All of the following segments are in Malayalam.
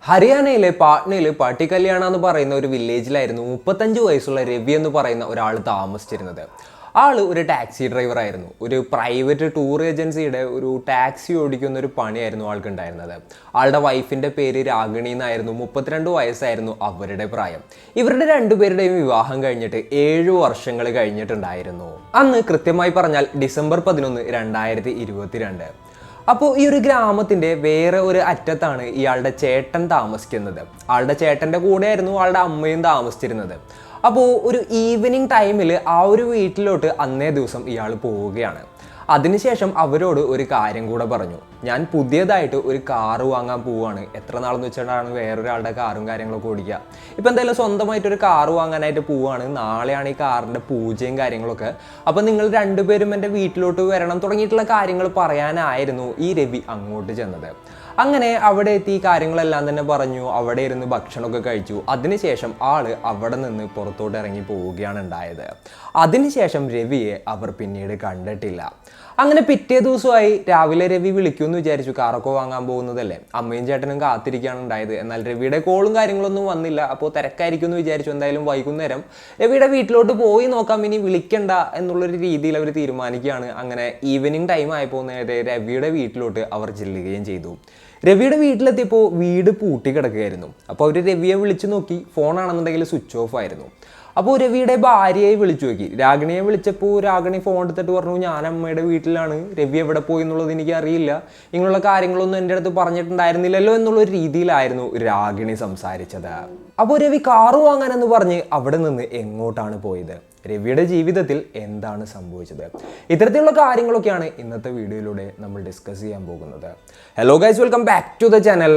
ഹരിയാനയിലെ പാട്നയിലെ പട്ടിക്കല്യാണ എന്ന് പറയുന്ന ഒരു വില്ലേജിലായിരുന്നു 35 വയസ്സുള്ള രവി എന്ന് പറയുന്ന ഒരാൾ താമസിച്ചിരുന്നത്. ആള് ഒരു ടാക്സി ഡ്രൈവർ ആയിരുന്നു. ഒരു പ്രൈവറ്റ് ടൂർ ഏജൻസിയുടെ ഒരു ടാക്സി ഓടിക്കുന്ന ഒരു പണിയായിരുന്നു ആൾക്ക് ഉണ്ടായിരുന്നത്. ആളുടെ വൈഫിന്റെ പേര് രാഗിണി എന്നായിരുന്നു. 32 വയസ്സായിരുന്നു അവരുടെ പ്രായം. ഇവരുടെ രണ്ടുപേരുടെയും വിവാഹം കഴിഞ്ഞിട്ട് 7 വർഷങ്ങൾ കഴിഞ്ഞിട്ടുണ്ടായിരുന്നു. അന്ന് കൃത്യമായി പറഞ്ഞാൽ ഡിസംബർ 11, 2022. അപ്പോൾ ഈ ഒരു ഗ്രാമത്തിൻ്റെ വേറെ ഒരു അറ്റത്താണ് ഇയാളുടെ ചേട്ടൻ താമസിക്കുന്നത്. ആളുടെ ചേട്ടൻ്റെ കൂടെയായിരുന്നു ആളുടെ അമ്മയും താമസിച്ചിരുന്നത്. അപ്പോൾ ഒരു ഈവനിങ് ടൈമിൽ ആ ഒരു വീട്ടിലോട്ട് അന്നേ ദിവസം ഇയാൾ പോവുകയാണ്. അതിനുശേഷം അവരോട് ഒരു കാര്യം കൂടെ പറഞ്ഞു. ഞാൻ പുതിയതായിട്ട് ഒരു കാറ് വാങ്ങാൻ പോവുകയാണ്. എത്ര നാളെന്ന് വെച്ചിട്ടാണ് വേറൊരാളുടെ കാറും കാര്യങ്ങളൊക്കെ ഓടിക്കുക. ഇപ്പം എന്തായാലും സ്വന്തമായിട്ടൊരു കാറ് വാങ്ങാനായിട്ട് പോവുകയാണ്. നാളെയാണ് ഈ കാറിൻ്റെ പൂജയും കാര്യങ്ങളൊക്കെ. അപ്പം നിങ്ങൾ രണ്ടുപേരും എൻ്റെ വീട്ടിലോട്ട് വരണം തുടങ്ങിയിട്ടുള്ള കാര്യങ്ങൾ പറയാനായിരുന്നു ഈ രവി അങ്ങോട്ട് ചെന്നത്. അങ്ങനെ അവിടെ എത്തി കാര്യങ്ങളെല്ലാം തന്നെ പറഞ്ഞു. അവിടെ ഇരുന്ന് ഭക്ഷണമൊക്കെ കഴിച്ചു. അതിനുശേഷം ആള് അവിടെ നിന്ന് പുറത്തോട്ട് ഇറങ്ങി പോവുകയാണ് ഉണ്ടായത്. അതിനുശേഷം രവിയെ അവർ പിന്നീട് കണ്ടിട്ടില്ല. അങ്ങനെ പിറ്റേ ദിവസമായി രാവിലെ രവി വിളിക്കുമെന്ന് വിചാരിച്ചു. കാറൊക്കെ വാങ്ങാൻ പോകുന്നതല്ലേ, അമ്മയും ചേട്ടനും കാത്തിരിക്കുകയാണ് ഉണ്ടായത്. എന്നാൽ രവിയുടെ കോളും കാര്യങ്ങളൊന്നും വന്നില്ല. അപ്പോൾ തിരക്കായിരിക്കും എന്ന് വിചാരിച്ചു. എന്തായാലും വൈകുന്നേരം രവിയുടെ വീട്ടിലോട്ട് പോയി നോക്കാം, ഇനി വിളിക്കണ്ട എന്നുള്ളൊരു രീതിയിൽ അവർ തീരുമാനിക്കുകയാണ്. അങ്ങനെ ഈവനിങ് ടൈം ആയപ്പോൾ നേരെ രവിയുടെ വീട്ടിലോട്ട് അവർ ചെല്ലുകയും ചെയ്തു. രവിയുടെ വീട്ടിലെത്തിയപ്പോൾ വീട് പൂട്ടി കിടക്കുകയായിരുന്നു. അപ്പോൾ അവർ രവിയെ വിളിച്ചു നോക്കി. ഫോണാണെന്നുണ്ടെങ്കിൽ സ്വിച്ച് ഓഫ് ആയിരുന്നു. അപ്പോൾ രവിയുടെ ഭാര്യയെ വിളിച്ചു നോക്കി. രാഗിണിയെ വിളിച്ചപ്പോൾ രാഗിണി ഫോൺ എടുത്തിട്ട് പറഞ്ഞു, ഞാൻ അമ്മയുടെ വീട്ടിലാണ്, രവി എവിടെ പോയി എന്നുള്ളത് എനിക്ക് അറിയില്ല, ഇങ്ങനെയുള്ള കാര്യങ്ങളൊന്നും എൻ്റെ അടുത്ത് പറഞ്ഞിട്ടുണ്ടായിരുന്നില്ലല്ലോ എന്നുള്ളൊരു രീതിയിലായിരുന്നു രാഗിണി സംസാരിച്ചത്. അപ്പോൾ രവി കാറ് വാങ്ങാനെന്ന് പറഞ്ഞ് അവിടെ നിന്ന് എങ്ങോട്ടാണ് പോയത്? രവിയുടെ ജീവിതത്തിൽ എന്താണ് സംഭവിച്ചത്? ഇത്തരത്തിലുള്ള കാര്യങ്ങളൊക്കെയാണ് ഇന്നത്തെ വീഡിയോയിലൂടെ നമ്മൾ ഡിസ്കസ് ചെയ്യാൻ പോകുന്നത്. Hello guys, welcome back to the channel.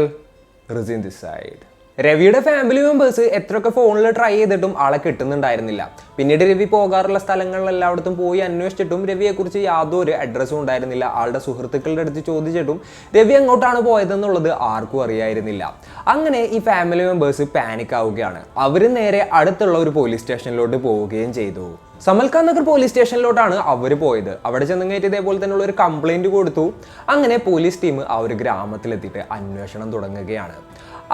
Rizin this side. രവിയുടെ ഫാമിലി മെമ്പേഴ്സ് എത്രയൊക്കെ ഫോണിൽ ട്രൈ ചെയ്തിട്ടും ആളെ കിട്ടുന്നുണ്ടായിരുന്നില്ല. പിന്നീട് രവി പോകാറുള്ള സ്ഥലങ്ങളിലെല്ലായിടത്തും പോയി അന്വേഷിച്ചിട്ടും രവിയെക്കുറിച്ച് യാതൊരു അഡ്രസ്സും ഉണ്ടായിരുന്നില്ല. ആളുടെ സുഹൃത്തുക്കളുടെ അടുത്ത് ചോദിച്ചിട്ടും രവി എങ്ങോട്ടാണ് പോയതെന്നുള്ളത് ആർക്കും അറിയായിരുന്നില്ല. അങ്ങനെ ഈ ഫാമിലി മെമ്പേഴ്സ് പാനിക് ആവുകയാണ്. അവർ നേരെ അടുത്തുള്ള ഒരു പോലീസ് സ്റ്റേഷനിലോട്ട് പോവുകയും ചെയ്തു. സമൽഖാൻ നഗർ പോലീസ് സ്റ്റേഷനിലോട്ടാണ് അവർ പോയത്. അവിടെ ചെന്ന് കയറ്റി ഇതേപോലെ തന്നെയുള്ള ഒരു കംപ്ലൈൻറ്റ് കൊടുത്തു. അങ്ങനെ പോലീസ് ടീം ആ ഒരു ഗ്രാമത്തിലെത്തിയിട്ട് അന്വേഷണം തുടങ്ങുകയാണ്.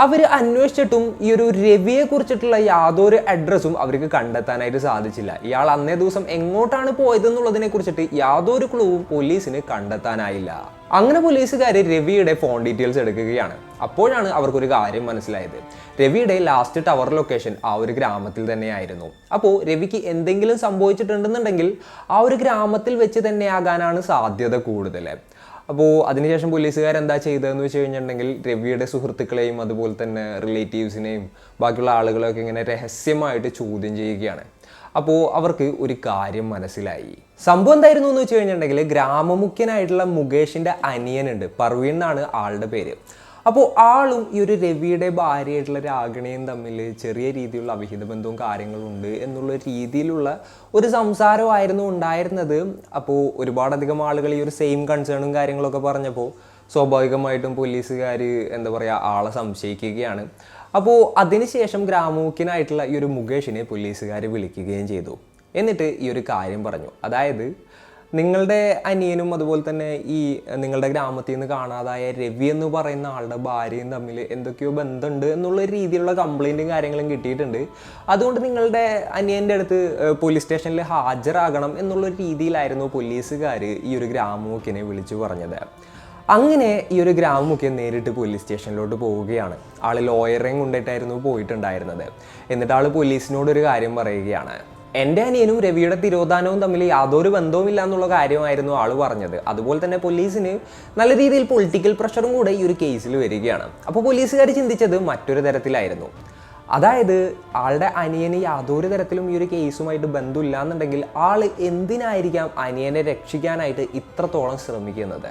അവർ അന്വേഷിച്ചിട്ടും ഈ ഒരു രവിയെ കുറിച്ചിട്ടുള്ള യാതൊരു അഡ്രസ്സും അവർക്ക് കണ്ടെത്താനായിട്ട് സാധിച്ചില്ല. ഇയാൾ അന്നേ ദിവസം എങ്ങോട്ടാണ് പോയതെന്നുള്ളതിനെ കുറിച്ചിട്ട് യാതൊരു ക്ലൂവും പോലീസിന് കണ്ടെത്താനായില്ല. അങ്ങനെ പോലീസുകാർ രവിയുടെ ഫോൺ ഡീറ്റെയിൽസ് എടുക്കുകയാണ്. അപ്പോഴാണ് അവർക്കൊരു കാര്യം മനസ്സിലായത്. രവിയുടെ ലാസ്റ്റ് ടവർ ലൊക്കേഷൻ ആ ഒരു ഗ്രാമത്തിൽ തന്നെയായിരുന്നു. അപ്പോൾ രവിക്ക് എന്തെങ്കിലും സംഭവിച്ചിട്ടുണ്ടെന്നുണ്ടെങ്കിൽ ആ ഒരു ഗ്രാമത്തിൽ വെച്ച് തന്നെ ആകാനാണ് സാധ്യത കൂടുതൽ. അപ്പോൾ അതിനുശേഷം പോലീസുകാരെന്താ ചെയ്തതെന്ന് വെച്ച് കഴിഞ്ഞിട്ടുണ്ടെങ്കിൽ രവിയുടെ സുഹൃത്തുക്കളെയും അതുപോലെ തന്നെ റിലേറ്റീവ്സിനെയും ബാക്കിയുള്ള ആളുകളെയൊക്കെ ഇങ്ങനെ രഹസ്യമായിട്ട് ചോദ്യം ചെയ്യുകയാണ്. അപ്പോൾ അവർക്ക് ഒരു കാര്യം മനസ്സിലായി. സംഭവം എന്തായിരുന്നു എന്ന് വെച്ച് കഴിഞ്ഞിട്ടുണ്ടെങ്കിൽ ഗ്രാമമുഖ്യനായിട്ടുള്ള മുകേഷിൻ്റെ അനിയനുണ്ട്, പർവീൺ എന്നാണ് ആളുടെ പേര്. അപ്പോൾ ആളും ഈ ഒരു രവിയുടെ ഭാര്യയായിട്ടുള്ള രാഗിണിയും തമ്മിൽ ചെറിയ രീതിയിലുള്ള അവിഹിത ബന്ധവും കാര്യങ്ങളും ഉണ്ട് എന്നുള്ള രീതിയിലുള്ള ഒരു സംസാരമായിരുന്നു ഉണ്ടായിരുന്നത്. അപ്പോൾ ഒരുപാടധികം ആളുകൾ ഈ ഒരു സെയിം കൺസേണും കാര്യങ്ങളൊക്കെ പറഞ്ഞപ്പോൾ സ്വാഭാവികമായിട്ടും പോലീസുകാർ എന്താ പറയുക, ആളെ സംശയിക്കുകയാണ്. അപ്പോൾ അതിനുശേഷം ഗ്രാമമുഖ്യനായിട്ടുള്ള ഈ ഒരു മുകേഷിനെ പോലീസുകാർ വിളിക്കുകയും ചെയ്തു. എന്നിട്ട് ഈ ഒരു കാര്യം പറഞ്ഞു. അതായത് നിങ്ങളുടെ അനിയനും അതുപോലെ തന്നെ ഈ നിങ്ങളുടെ ഗ്രാമത്തിൽ നിന്ന് കാണാതായ രവി എന്ന് പറയുന്ന ആളുടെ ഭാര്യയും തമ്മിൽ എന്തൊക്കെയോ ബന്ധമുണ്ട് എന്നുള്ള രീതിയിലുള്ള കംപ്ലൈൻറ്റും കാര്യങ്ങളും കിട്ടിയിട്ടുണ്ട്. അതുകൊണ്ട് നിങ്ങളുടെ അനിയൻ്റെ അടുത്ത് പോലീസ് സ്റ്റേഷനിൽ ഹാജരാകണം എന്നുള്ള രീതിയിലായിരുന്നു പോലീസുകാർ ഈ ഒരു ഗ്രാമമുഖ്യനെ വിളിച്ചു പറഞ്ഞത്. അങ്ങനെ ഈ ഒരു ഗ്രാമമുഖ്യൻ നേരിട്ട് പോലീസ് സ്റ്റേഷനിലോട്ട് പോവുകയാണ്. ആൾ ലോയറേയും കൊണ്ടിട്ടായിരുന്നു പോയിട്ടുണ്ടായിരുന്നത്. എന്നിട്ട് ആൾ പോലീസിനോടൊരു കാര്യം പറയുകയാണ്. എൻ്റെ അനിയനും രവിയുടെ തിരോധാനവും തമ്മിൽ യാതൊരു ബന്ധവുമില്ല എന്നുള്ള കാര്യമായിരുന്നു ആൾ പറഞ്ഞത്. അതുപോലെ തന്നെ പോലീസിന് നല്ല രീതിയിൽ പൊളിറ്റിക്കൽ പ്രഷറും കൂടെ ഈ ഒരു കേസിൽ വരികയാണ്. അപ്പോൾ പോലീസുകാർ ചിന്തിച്ചത് മറ്റൊരു തരത്തിലായിരുന്നു. അതായത് ആളുടെ അനിയന് യാതൊരു തരത്തിലും ഈ ഒരു കേസുമായിട്ട് ബന്ധമില്ല എന്നുണ്ടെങ്കിൽ ആൾ എന്തിനായിരിക്കാം അനിയനെ രക്ഷിക്കാനായിട്ട് ഇത്രത്തോളം ശ്രമിക്കുന്നത്?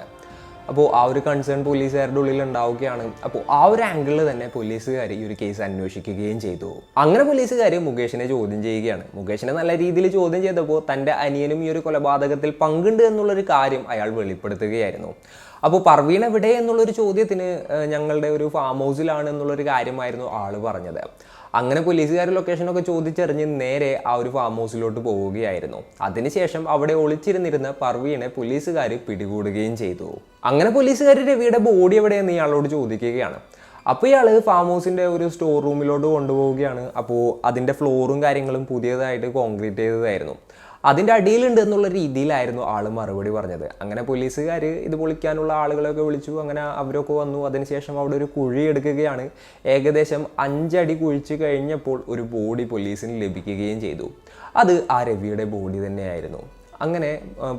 അപ്പോൾ ആ ഒരു കൺസേൺ പോലീസുകാരുടെ ഉള്ളിൽ ഉണ്ടാവുകയാണ്. അപ്പോൾ ആ ഒരു ആംഗിളിൽ തന്നെ പോലീസുകാർ ഈ ഒരു കേസ് അന്വേഷിക്കുകയും ചെയ്തു. അങ്ങനെ പോലീസുകാർ മുകേഷിനെ ചോദ്യം ചെയ്യുകയാണ്. മുകേഷിനെ നല്ല രീതിയിൽ ചോദ്യം ചെയ്തപ്പോൾ തൻ്റെ അനിയനും ഈ ഒരു കൊലപാതകത്തിൽ പങ്കുണ്ട് എന്നുള്ളൊരു കാര്യം അയാൾ വെളിപ്പെടുത്തുകയായിരുന്നു. അപ്പോൾ പർവീൺ എവിടെ എന്നുള്ളൊരു ചോദ്യത്തിന് ഞങ്ങളുടെ ഒരു ഫാം ഹൗസിലാണ് എന്നുള്ളൊരു കാര്യമായിരുന്നു ആൾ പറഞ്ഞത്. അങ്ങനെ പോലീസുകാർ ലൊക്കേഷനൊക്കെ ചോദിച്ചറിഞ്ഞ് നേരെ ആ ഒരു ഫാം ഹൗസിലോട്ട് പോവുകയായിരുന്നു. അതിനുശേഷം അവിടെ ഒളിച്ചിരുന്നിരുന്ന പർവീനെ പോലീസുകാർ പിടികൂടുകയും ചെയ്തു. അങ്ങനെ പോലീസുകാർ രവിയുടെ ബോഡി എവിടെയെന്ന് ഇയാളോട് ചോദിക്കുകയാണ്. അപ്പോൾ ഇയാൾ ഫാം ഹൗസിൻ്റെ ഒരു സ്റ്റോർ റൂമിലോട്ട് കൊണ്ടുപോവുകയാണ്. അപ്പോൾ അതിൻ്റെ ഫ്ലോറും കാര്യങ്ങളും പുതിയതായിട്ട് കോൺക്രീറ്റ് ചെയ്തതായിരുന്നു. അതിൻ്റെ അടിയിലുണ്ട് എന്നുള്ള രീതിയിലായിരുന്നു ആൾ മറുപടി പറഞ്ഞത്. അങ്ങനെ പോലീസുകാർ ഇത് പൊളിക്കാനുള്ള ആളുകളൊക്കെ വിളിച്ചു. അങ്ങനെ അവരൊക്കെ വന്നു. അതിനുശേഷം അവിടെ ഒരു കുഴി എടുക്കുകയാണ്. ഏകദേശം 5 അടി കുഴിച്ച് കഴിഞ്ഞപ്പോൾ ഒരു ബോഡി പോലീസിന് ലഭിക്കുകയും ചെയ്തു. അത് ആ രവിയുടെ ബോഡി തന്നെയായിരുന്നു. അങ്ങനെ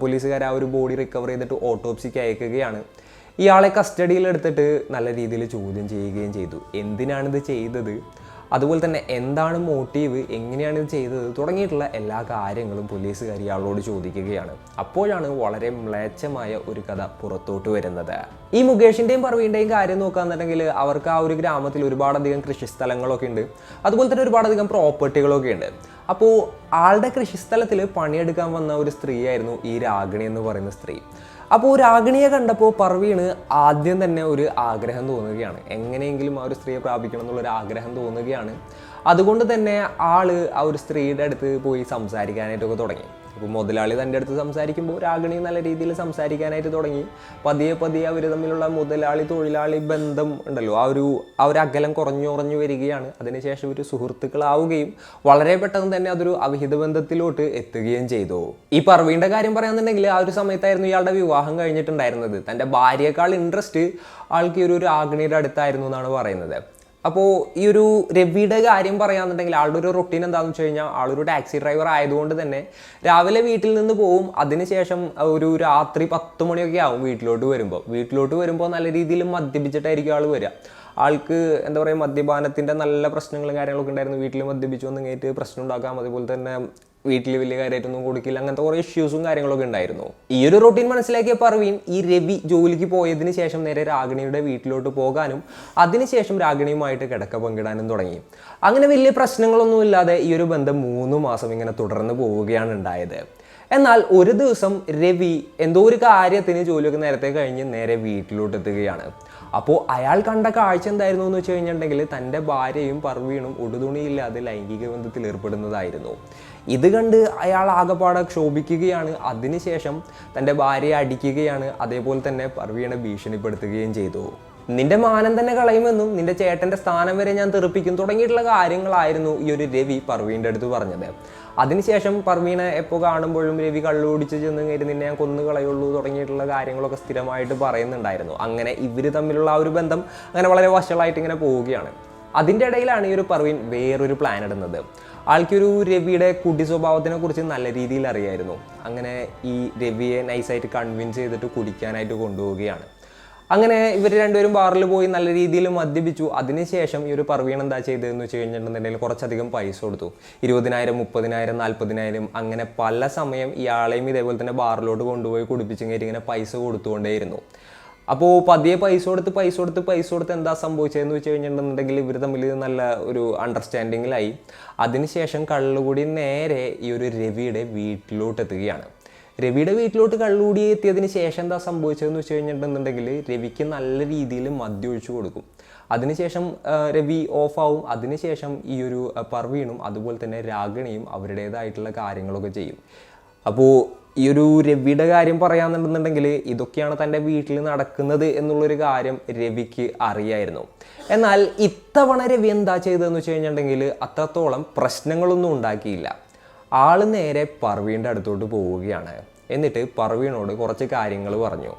പോലീസുകാർ ആ ഒരു ബോഡി റിക്കവർ ചെയ്തിട്ട് ഓട്ടോപ്സിക്ക് അയക്കുകയാണ്. ഇയാളെ കസ്റ്റഡിയിലെടുത്തിട്ട് നല്ല രീതിയിൽ ചോദ്യം ചെയ്യുകയും ചെയ്തു. എന്തിനാണിത് ചെയ്തത്, അതുപോലെ തന്നെ എന്താണ് മോട്ടീവ്, എങ്ങനെയാണ് ഇത് ചെയ്തത് തുടങ്ങിയിട്ടുള്ള എല്ലാ കാര്യങ്ങളും പോലീസുകാർ ഇയാളോട് ചോദിക്കുകയാണ്. അപ്പോഴാണ് വളരെ മ്ലേച്ഛമായ ഒരു കഥ പുറത്തോട്ട് വരുന്നത്. ഈ മുകേഷിൻ്റെയും പർവീൻ്റെയും കാര്യം നോക്കുകയാണെന്നുണ്ടെങ്കിൽ അവർക്ക് ആ ഒരു ഗ്രാമത്തിൽ ഒരുപാടധികം കൃഷിസ്ഥലങ്ങളൊക്കെ ഉണ്ട്. അതുപോലെ തന്നെ ഒരുപാടധികം പ്രോപ്പർട്ടികളൊക്കെ ഉണ്ട്. അപ്പോൾ ആളുടെ കൃഷിസ്ഥലത്തിൽ പണിയെടുക്കാൻ വന്ന ഒരു സ്ത്രീയായിരുന്നു ഈ രാഗിണി എന്ന് പറയുന്ന സ്ത്രീ. അപ്പോൾ രാഗിണിയെ കണ്ടപ്പോൾ പർവീണ് ആദ്യം തന്നെ ഒരു ആഗ്രഹം തോന്നുകയാണ്. എങ്ങനെയെങ്കിലും ആ ഒരു സ്ത്രീയെ പ്രാപിക്കണം എന്നുള്ളൊരു ആഗ്രഹം തോന്നുകയാണ്. അതുകൊണ്ട് തന്നെ ആ ഒരു സ്ത്രീയുടെ അടുത്ത് പോയി സംസാരിക്കാനായിട്ടൊക്കെ തുടങ്ങി. അപ്പോൾ മുതലാളി തൻ്റെ അടുത്ത് സംസാരിക്കുമ്പോൾ രാഗിണി നല്ല രീതിയിൽ സംസാരിക്കാനായിട്ട് തുടങ്ങി. പതിയെ പതിയെ അവർ തമ്മിലുള്ള മുതലാളി തൊഴിലാളി ബന്ധം ഉണ്ടല്ലോ, ആ ഒരു അകലം കുറഞ്ഞു വരികയാണ്. അതിനുശേഷം ഒരു സുഹൃത്തുക്കളാവുകയും വളരെ പെട്ടെന്ന് തന്നെ അതൊരു അവിഹിത ബന്ധത്തിലോട്ട് എത്തുകയും ചെയ്തു. ഈ പർവീൻ്റെ കാര്യം പറയാന്നുണ്ടെങ്കിൽ ആ ഒരു സമയത്തായിരുന്നു ഇയാളുടെ വിവാഹം കഴിഞ്ഞിട്ടുണ്ടായിരുന്നത്. തൻ്റെ ഭാര്യയേക്കാൾ ഇൻട്രസ്റ്റ് ആൾക്ക് ഒരു രാഗിണിയുടെ അടുത്തായിരുന്നു എന്നാണ് പറയുന്നത്. അപ്പോൾ ഈ ഒരു രവിയുടെ കാര്യം പറയാന്നുണ്ടെങ്കിൽ ആളുടെ ഒരു റൊട്ടീൻ എന്താണെന്ന് വെച്ച് കഴിഞ്ഞാൽ ആളൊരു ടാക്സി ഡ്രൈവർ ആയതുകൊണ്ട് തന്നെ രാവിലെ വീട്ടിൽ നിന്ന് പോവും. അതിനുശേഷം ഒരു രാത്രി 10 മണിയൊക്കെ ആവും വീട്ടിലോട്ട് വരുമ്പോൾ നല്ല രീതിയിൽ മദ്യപിച്ചിട്ടായിരിക്കും ആൾ വരിക. ആൾക്ക് എന്താ പറയുക, മദ്യപാനത്തിൻ്റെ നല്ല പ്രശ്നങ്ങളും കാര്യങ്ങളൊക്കെ ഉണ്ടായിരുന്നു. വീട്ടിൽ മദ്യപിച്ചു വന്നിട്ട് പ്രശ്നം ഉണ്ടാക്കാം. അതുപോലെ തന്നെ വീട്ടിൽ വലിയ കാര്യമായിട്ടൊന്നും കൊടുക്കില്ല. അങ്ങനത്തെ കുറേ ഇഷ്യൂസും കാര്യങ്ങളൊക്കെ ഉണ്ടായിരുന്നു. ഈ ഒരു റൊട്ടീൻ മനസ്സിലാക്കിയ പർവീൻ ഈ രവി ജോലിക്ക് പോയതിന് ശേഷം നേരെ രാഗിണിയുടെ വീട്ടിലോട്ട് പോകാനും അതിനുശേഷം രാഗിണിയുമായിട്ട് കിടക്ക പങ്കിടാനും തുടങ്ങി. അങ്ങനെ വലിയ പ്രശ്നങ്ങളൊന്നുമില്ലാതെ ഈ ഒരു ബന്ധം 3 മാസം ഇങ്ങനെ തുടർന്ന് പോവുകയാണ് ഉണ്ടായത്. എന്നാൽ ഒരു ദിവസം രവി എന്തോ ഒരു കാര്യത്തിന് ജോലിയൊക്കെ നേരത്തെ കഴിഞ്ഞ് നേരെ വീട്ടിലോട്ട് എത്തുകയാണ്. അപ്പോൾ അയാൾ കണ്ട കാഴ്ച എന്തായിരുന്നു എന്ന് വെച്ച് കഴിഞ്ഞിട്ടുണ്ടെങ്കിൽ തൻ്റെ ഭാര്യയും പർവീണും ഉടുതുണിയില്ലാതെ ലൈംഗിക ബന്ധത്തിൽ ഏർപ്പെടുന്നതായിരുന്നു. ഇത് കണ്ട് അയാൾ ആകെപ്പാടെ ക്ഷോഭിക്കുകയാണ്. അതിനുശേഷം തൻ്റെ ഭാര്യയെ അടിക്കുകയാണ്. അതേപോലെ തന്നെ പർവീണെ ഭീഷണിപ്പെടുത്തുകയും ചെയ്തു. നിന്റെ മാനം തന്നെ കളയുമെന്നും നിന്റെ ചേട്ടൻ്റെ സ്ഥാനം വരെ ഞാൻ തെറിപ്പിക്കും തുടങ്ങിയിട്ടുള്ള കാര്യങ്ങളായിരുന്നു ഈ ഒരു രവി പർവീൻ്റെ അടുത്ത് പറഞ്ഞത്. അതിനുശേഷം പർവീണെ എപ്പോൾ കാണുമ്പോഴും രവി കള്ളുപിടിച്ച് ചെന്ന് കയറി നിന്നെ ഞാൻ കൊന്നു കളയുള്ളൂ തുടങ്ങിയിട്ടുള്ള കാര്യങ്ങളൊക്കെ സ്ഥിരമായിട്ട് പറയുന്നുണ്ടായിരുന്നു. അങ്ങനെ ഇവർ തമ്മിലുള്ള ആ ഒരു ബന്ധം അങ്ങനെ വളരെ വഷളായിട്ട് ഇങ്ങനെ പോവുകയാണ്. അതിൻ്റെ ഇടയിലാണ് ഈ ഒരു പർവീൻ വേറൊരു പ്ലാൻ ഇടുന്നത്. ആൾക്കൊരു രവിയുടെ കുടി സ്വഭാവത്തിനെ കുറിച്ച് നല്ല രീതിയിൽ അറിയായിരുന്നു. അങ്ങനെ ഈ രവിയെ നൈസായിട്ട് കൺവിൻസ് ചെയ്തിട്ട് കുടിക്കാനായിട്ട് കൊണ്ടുപോവുകയാണ്. അങ്ങനെ ഇവർ രണ്ടുപേരും ബാറിൽ പോയി നല്ല രീതിയിൽ മദ്യപിച്ചു. അതിനുശേഷം ഈ ഒരു പർവീൺ എന്താ ചെയ്തതെന്ന് വെച്ച് കഴിഞ്ഞിട്ടുണ്ടെങ്കിൽ കുറച്ചധികം പൈസ കൊടുത്തു. 20,000, 30,000, 40,000 അങ്ങനെ പല സമയം ഇയാളെയും ഇതേപോലെ തന്നെ ബാറിലോട്ട് കൊണ്ടുപോയി കുടിപ്പിച്ചും കയറ്റി ഇങ്ങനെ പൈസ കൊടുത്തുകൊണ്ടേയിരുന്നു. അപ്പോൾ പതിയെ പൈസ കൊടുത്ത് എന്താ സംഭവിച്ചതെന്ന് വെച്ച് കഴിഞ്ഞിട്ടുണ്ടെങ്കിൽ ഇവർ തമ്മിൽ നല്ല ഒരു അണ്ടർസ്റ്റാൻഡിങ്ങിലായി. അതിനുശേഷം കള്ളുകൂടി നേരെ ഈ ഒരു രവിയുടെ വീട്ടിലോട്ട് എത്തുകയാണ്. രവിയുടെ വീട്ടിലോട്ട് കള്ളുകൂടി എത്തിയതിന് ശേഷം എന്താ സംഭവിച്ചതെന്ന് വെച്ച് കഴിഞ്ഞിട്ടുണ്ടെങ്കിൽ രവിക്ക് നല്ല രീതിയിൽ മദ്യം ഒഴിച്ചു കൊടുക്കും. അതിനുശേഷം രവി ഓഫാവും. അതിനുശേഷം ഈ ഒരു പർവീണും അതുപോലെ തന്നെ രാഗിണിയും അവരുടേതായിട്ടുള്ള കാര്യങ്ങളൊക്കെ ചെയ്യും. അപ്പോൾ ഈ ഒരു രവിയുടെ കാര്യം പറയാന്നുണ്ടെന്നുണ്ടെങ്കിൽ ഇതൊക്കെയാണ് തൻ്റെ വീട്ടിൽ നടക്കുന്നത് എന്നുള്ളൊരു കാര്യം രവിക്ക് അറിയായിരുന്നു. എന്നാൽ ഇത്തവണ രവി എന്താ ചെയ്തതെന്ന് വെച്ച് കഴിഞ്ഞിട്ടുണ്ടെങ്കിൽ അത്രത്തോളം പ്രശ്നങ്ങളൊന്നും ഉണ്ടാക്കിയില്ല. ആൾ നേരെ പർവീൻ്റെ അടുത്തോട്ട് പോവുകയാണ്. എന്നിട്ട് പർവീണോട് കുറച്ച് കാര്യങ്ങൾ പറഞ്ഞു.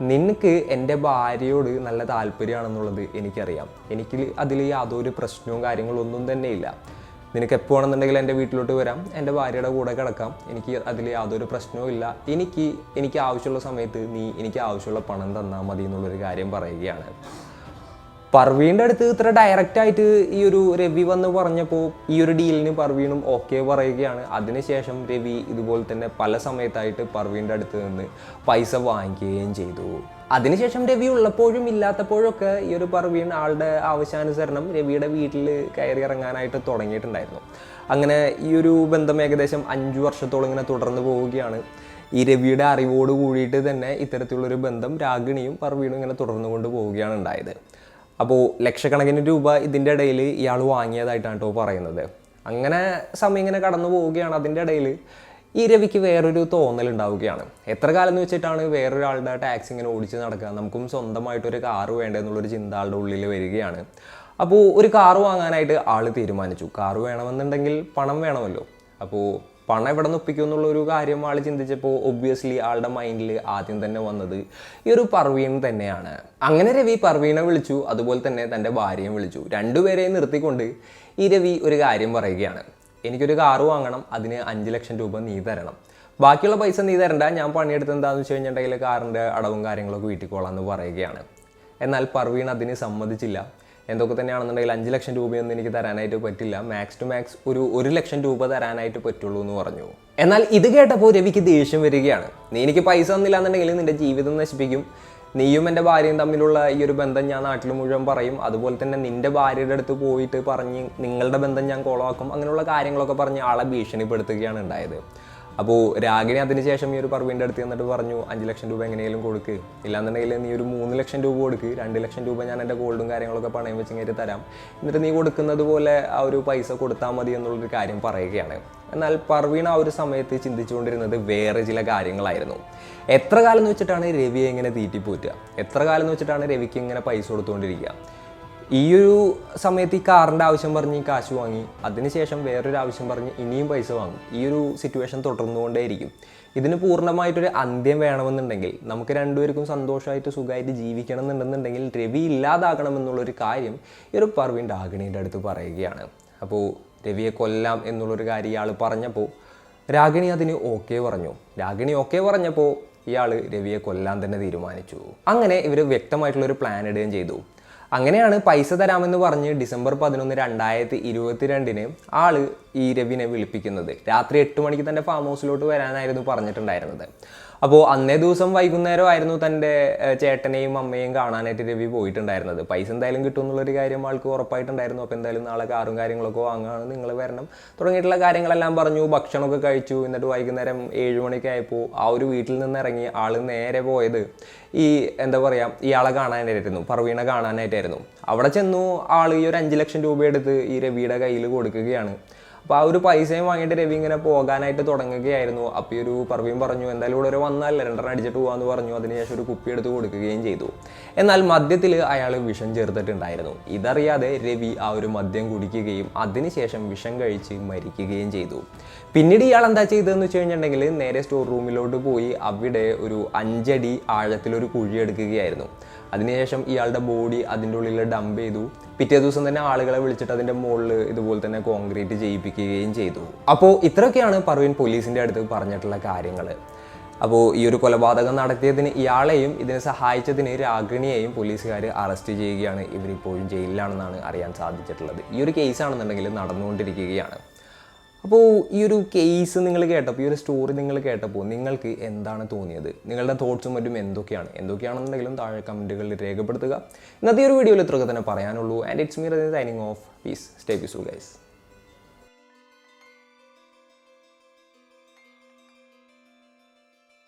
നിനക്ക് എൻ്റെ ഭാര്യയോട് നല്ല താല്പര്യമാണെന്നുള്ളത് എനിക്കറിയാം. എനിക്ക് അതിൽ യാതൊരു പ്രശ്നവും കാര്യങ്ങളൊന്നും തന്നെ ഇല്ല. നിനക്ക് എപ്പോൾ വേണമെന്നുണ്ടെങ്കിൽ എൻ്റെ വീട്ടിലോട്ട് വരാം, എൻ്റെ ഭാര്യയുടെ കൂടെ കിടക്കാം. എനിക്ക് അതിൽ യാതൊരു പ്രശ്നവും ഇല്ല. എനിക്ക് ആവശ്യമുള്ള സമയത്ത് നീ എനിക്ക് ആവശ്യമുള്ള പണം തന്നാൽ മതി എന്നുള്ളൊരു കാര്യം പറയുകയാണ്. പർവീൻ്റെ അടുത്ത് ഇത്ര ഡയറക്റ്റായിട്ട് ഈ ഒരു രവി വന്ന് പറഞ്ഞപ്പോൾ ഈ ഒരു ഡീലിന് പർവീണും ഓക്കെ പറയുകയാണ്. അതിനുശേഷം രവി ഇതുപോലെ തന്നെ പല സമയത്തായിട്ട് പർവീൻ്റെ അടുത്ത് നിന്ന് പൈസ വാങ്ങിക്കുകയും ചെയ്തു. അതിനുശേഷം രവി ഉള്ളപ്പോഴും ഇല്ലാത്തപ്പോഴൊക്കെ ഈ ഒരു പർവീൺ ആളുടെ ആവശ്യാനുസരണം രവിയുടെ വീട്ടിൽ കയറി ഇറങ്ങാനായിട്ട് തുടങ്ങിയിട്ടുണ്ടായിരുന്നു. അങ്ങനെ ഈ ഒരു ബന്ധം ഏകദേശം 5 വർഷത്തോളം ഇങ്ങനെ തുടർന്ന് പോവുകയാണ്. ഈ രവിയുടെ അറിവോട് കൂടിയിട്ട് തന്നെ ഇത്തരത്തിലുള്ളൊരു ബന്ധം രാഗിണിയും പർവീണും ഇങ്ങനെ തുടർന്നു കൊണ്ട് പോവുകയാണ് ഉണ്ടായത്. അപ്പോൾ ലക്ഷക്കണക്കിന് രൂപ ഇതിൻ്റെ ഇടയിൽ ഇയാൾ വാങ്ങിയതായിട്ടാണ് കേട്ടോ പറയുന്നത്. അങ്ങനെ സമയം ഇങ്ങനെ കടന്നു പോവുകയാണ്. അതിൻ്റെ ഇടയിൽ ഈ രവിക്ക് വേറൊരു തോന്നൽ ഉണ്ടാവുകയാണ്. എത്ര കാലം എന്ന് വെച്ചിട്ടാണ് വേറൊരാളുടെ ടാക്സി ഇങ്ങനെ ഓടിച്ച് നടക്കുക, നമുക്കും സ്വന്തമായിട്ടൊരു കാറ് വേണ്ടെന്നുള്ളൊരു ചിന്ത ആളുടെ ഉള്ളിൽ വരികയാണ്. അപ്പോൾ ഒരു കാറ് വാങ്ങാനായിട്ട് ആൾ തീരുമാനിച്ചു. കാറ് വേണമെന്നുണ്ടെങ്കിൽ പണം വേണമല്ലോ. അപ്പോൾ പണം എവിടെ നിന്ന് ഒപ്പിക്കും എന്നുള്ളൊരു കാര്യം ആൾ ചിന്തിച്ചപ്പോൾ ഒബ്വിയസ്ലി ആളുടെ മൈൻഡിൽ ആദ്യം തന്നെ വന്നത് ഈ ഒരു പർവീൺ തന്നെയാണ്. അങ്ങനെ രവി പർവീണെ വിളിച്ചു, അതുപോലെ തന്നെ തൻ്റെ ഭാര്യയും വിളിച്ചു. രണ്ടുപേരെയും നിർത്തിക്കൊണ്ട് ഈ രവി ഒരു കാര്യം പറയുകയാണ്. എനിക്കൊരു കാറ് വാങ്ങണം, അതിന് 5 ലക്ഷം രൂപ നീ തരണം. ബാക്കിയുള്ള പൈസ നീ തരണ്ട, ഞാൻ പണിയെടുത്ത് എന്താണെന്ന് വെച്ച് കഴിഞ്ഞിട്ടുണ്ടെങ്കിൽ കാറിൻ്റെ അടവും കാര്യങ്ങളൊക്കെ വീട്ടിൽ കൊള്ളാമെന്ന് പറയുകയാണ്. എന്നാൽ പർവീൺ അതിന് സമ്മതിച്ചില്ല. എന്തൊക്കെ തന്നെയാണെന്നുണ്ടെങ്കിൽ 5 ലക്ഷം രൂപയൊന്നും എനിക്ക് തരാനായിട്ട് പറ്റില്ല, മാക്സ് ടു മാക്സ് ഒരു 1 ലക്ഷം രൂപ തരാനായിട്ട് പറ്റുള്ളൂ എന്ന് പറഞ്ഞു. എന്നാൽ ഇത് കേട്ടപ്പോൾ രവിക്ക് ദേഷ്യം വരികയാണ്. നീ എനിക്ക് പൈസ തന്നില്ല എന്നുണ്ടെങ്കിൽ നിന്റെ ജീവിതം നശിപ്പിക്കും, നീയും എൻ്റെ ഭാര്യയും തമ്മിലുള്ള ഈ ഒരു ബന്ധം ഞാൻ നാട്ടിൽ മുഴുവൻ പറയും, അതുപോലെ തന്നെ നിൻ്റെ ഭാര്യയുടെ അടുത്ത് പോയിട്ട് പറഞ്ഞ് നിങ്ങളുടെ ബന്ധം ഞാൻ കോളാക്കും, അങ്ങനെയുള്ള കാര്യങ്ങളൊക്കെ പറഞ്ഞ് ആളെ ഭീഷണിപ്പെടുത്തുകയാണ് ഉണ്ടായത്. അപ്പോൾ രാഗിണി അതിനുശേഷം ഈ ഒരു പർവീൻ്റെ അടുത്ത് എന്നിട്ട് പറഞ്ഞു 5 ലക്ഷം രൂപ എങ്ങനെയും കൊടുക്ക്, ഇല്ലാന്നുണ്ടെങ്കിൽ നീ ഒരു 3 ലക്ഷം രൂപ കൊടുക്ക്, 2 ലക്ഷം രൂപ ഞാൻ എൻ്റെ ഗോൾഡും കാര്യങ്ങളൊക്കെ പണയം വെച്ച് കയറ്റി തരാം, എന്നിട്ട് നീ കൊടുക്കുന്നത് പോലെ ആ ഒരു പൈസ കൊടുത്താൽ മതി എന്നുള്ളൊരു കാര്യം പറയുകയാണ്. എന്നാൽ പർവീൺ ആ ഒരു സമയത്ത് ചിന്തിച്ചുകൊണ്ടിരുന്നത് വേറെ ചില കാര്യങ്ങളായിരുന്നു. എത്ര കാലം എന്ന് വെച്ചിട്ടാണ് രവിയെ ഇങ്ങനെ തീറ്റിപ്പോറ്റുക, എത്ര കാലം എന്ന് വെച്ചിട്ടാണ് രവിക്ക് ഇങ്ങനെ പൈസ കൊടുത്തുകൊണ്ടിരിക്കുക. ഈ ഒരു സമയത്ത് ഈ കാറിൻ്റെ ആവശ്യം പറഞ്ഞ് ഈ കാശ് വാങ്ങി, അതിനുശേഷം വേറൊരു ആവശ്യം പറഞ്ഞ് ഇനിയും പൈസ വാങ്ങും. ഈ ഒരു സിറ്റുവേഷൻ തുടർന്നുകൊണ്ടേയിരിക്കും. ഇതിന് പൂർണ്ണമായിട്ടൊരു അന്ത്യം വേണമെന്നുണ്ടെങ്കിൽ, നമുക്ക് രണ്ടുപേർക്കും സന്തോഷമായിട്ട് സുഖമായിട്ട് ജീവിക്കണം എന്നുണ്ടെന്നുണ്ടെങ്കിൽ രവി ഇല്ലാതാകണമെന്നുള്ളൊരു കാര്യം ഈ ഒരു പർവീൺ രാഗിണീൻ്റെ അടുത്ത് പറയുകയാണ്. അപ്പോൾ രവിയെ കൊല്ലാം എന്നുള്ളൊരു കാര്യം ഇയാൾ പറഞ്ഞപ്പോൾ രാഗിണി അതിന് ഓക്കെ പറഞ്ഞു. രാഗിണി ഓക്കെ പറഞ്ഞപ്പോൾ ഇയാൾ രവിയെ കൊല്ലാൻ തന്നെ തീരുമാനിച്ചു. അങ്ങനെ ഇവർ വ്യക്തമായിട്ടുള്ളൊരു പ്ലാൻ ഇടുകയും ചെയ്തു. അങ്ങനെയാണ് പൈസ തരാമെന്ന് പറഞ്ഞ് ഡിസംബർ 11, 2022 ആള് ഈ രവിനെ വിളിപ്പിക്കുന്നത്. രാത്രി 8 മണിക്ക് തൻ്റെ ഫാം ഹൗസിലോട്ട് വരാനായിരുന്നു പറഞ്ഞിട്ടുണ്ടായിരുന്നത്. അപ്പോൾ അന്നേ ദിവസം വൈകുന്നേരമായിരുന്നു തൻ്റെ ചേട്ടനെയും അമ്മയെയും കാണാനായിട്ട് രവി പോയിട്ടുണ്ടായിരുന്നത്. പൈസ എന്തായാലും കിട്ടും എന്നുള്ളൊരു കാര്യം ആൾക്ക് ഉറപ്പായിട്ടുണ്ടായിരുന്നു. അപ്പോൾ എന്തായാലും നാളെ കാറും കാര്യങ്ങളൊക്കെ വാങ്ങുകയാണ്, നിങ്ങൾ വരണം തുടങ്ങിയിട്ടുള്ള കാര്യങ്ങളെല്ലാം പറഞ്ഞു. ഭക്ഷണമൊക്കെ കഴിച്ചു. എന്നിട്ട് വൈകുന്നേരം 7 മണിക്ക് ആയപ്പോൾ ആ ഒരു വീട്ടിൽ നിന്ന് ഇറങ്ങി ആൾ നേരെ പോയത് ഈ എന്താ പറയുക ഇയാളെ കാണാനായിട്ടായിരുന്നു, പർവീണെ കാണാനായിട്ടായിരുന്നു. അവിടെ ചെന്നു ആൾ ഈ ഒരു 5 ലക്ഷം രൂപ എടുത്ത് ഈ രവിയുടെ കയ്യിൽ കൊടുക്കുകയാണ്. അപ്പോൾ ആ ഒരു പൈസയും വാങ്ങിയിട്ട് രവി ഇങ്ങനെ പോകാനായിട്ട് തുടങ്ങുകയായിരുന്നു. അപ്പോൾ ഈ ഒരു പർവീൺ പറഞ്ഞു എന്തായാലും ഇവിടെ ഒരു വന്നല്ലേ 2 അടിച്ചിട്ട് പോകാമെന്ന് പറഞ്ഞു. അതിനുശേഷം ഒരു കുപ്പി എടുത്ത് കൊടുക്കുകയും ചെയ്തു. എന്നാൽ മദ്യത്തിൽ അയാൾ വിഷം ചേർത്തിട്ടുണ്ടായിരുന്നു. ഇതറിയാതെ രവി ആ ഒരു മദ്യം കുടിക്കുകയും അതിനുശേഷം വിഷം കഴിച്ച് മരിക്കുകയും ചെയ്തു. പിന്നീട് ഇയാൾ എന്താ ചെയ്തതെന്ന് വെച്ച് കഴിഞ്ഞിട്ടുണ്ടെങ്കിൽ നേരെ സ്റ്റോർ റൂമിലോട്ട് പോയി അവിടെ ഒരു 5 അടി ആഴത്തിലൊരു കുഴി എടുക്കുകയായിരുന്നു. അതിനുശേഷം ഇയാളുടെ ബോഡി അതിൻ്റെ ഉള്ളിൽ ഡംപ് ചെയ്തു. പിറ്റേ ദിവസം തന്നെ ആളുകളെ വിളിച്ചിട്ട് അതിൻ്റെ മുകളിൽ ഇതുപോലെ തന്നെ കോൺക്രീറ്റ് ചെയ്യിപ്പിക്കുകയും ചെയ്തു. അപ്പോൾ ഇത്രയൊക്കെയാണ് പർവീൺ പോലീസിൻ്റെ അടുത്ത് പറഞ്ഞിട്ടുള്ള കാര്യങ്ങൾ. അപ്പോൾ ഈ ഒരു കൊലപാതകം നടത്തിയതിന് ഇയാളെയും ഇതിനെ സഹായിച്ചതിന് രാഗിണിയെയും പോലീസുകാർ അറസ്റ്റ് ചെയ്യുകയാണ്. ഇവരിപ്പോഴും ജയിലിലാണെന്നാണ് അറിയാൻ സാധിച്ചിട്ടുള്ളത്. ഈ ഒരു കേസാണെന്നുണ്ടെങ്കിൽ നടന്നുകൊണ്ടിരിക്കുകയാണ്. അപ്പോൾ ഈ ഒരു കേസ് നിങ്ങൾ കേട്ടപ്പോൾ, ഈ ഒരു സ്റ്റോറി നിങ്ങൾ കേട്ടപ്പോൾ നിങ്ങൾക്ക് എന്താണ് തോന്നിയത്? നിങ്ങളുടെ തോട്ട്സും മറ്റും എന്തൊക്കെയാണെന്നുണ്ടെങ്കിലും താഴെ കമൻറ്റുകളിൽ രേഖപ്പെടുത്തുക. ഇന്നത്തെ ഒരു വീഡിയോയിൽ ഇത്രയൊക്കെ തന്നെ പറയാനുള്ളൂ. And it's me signing off. Peace. Stay peaceful guys.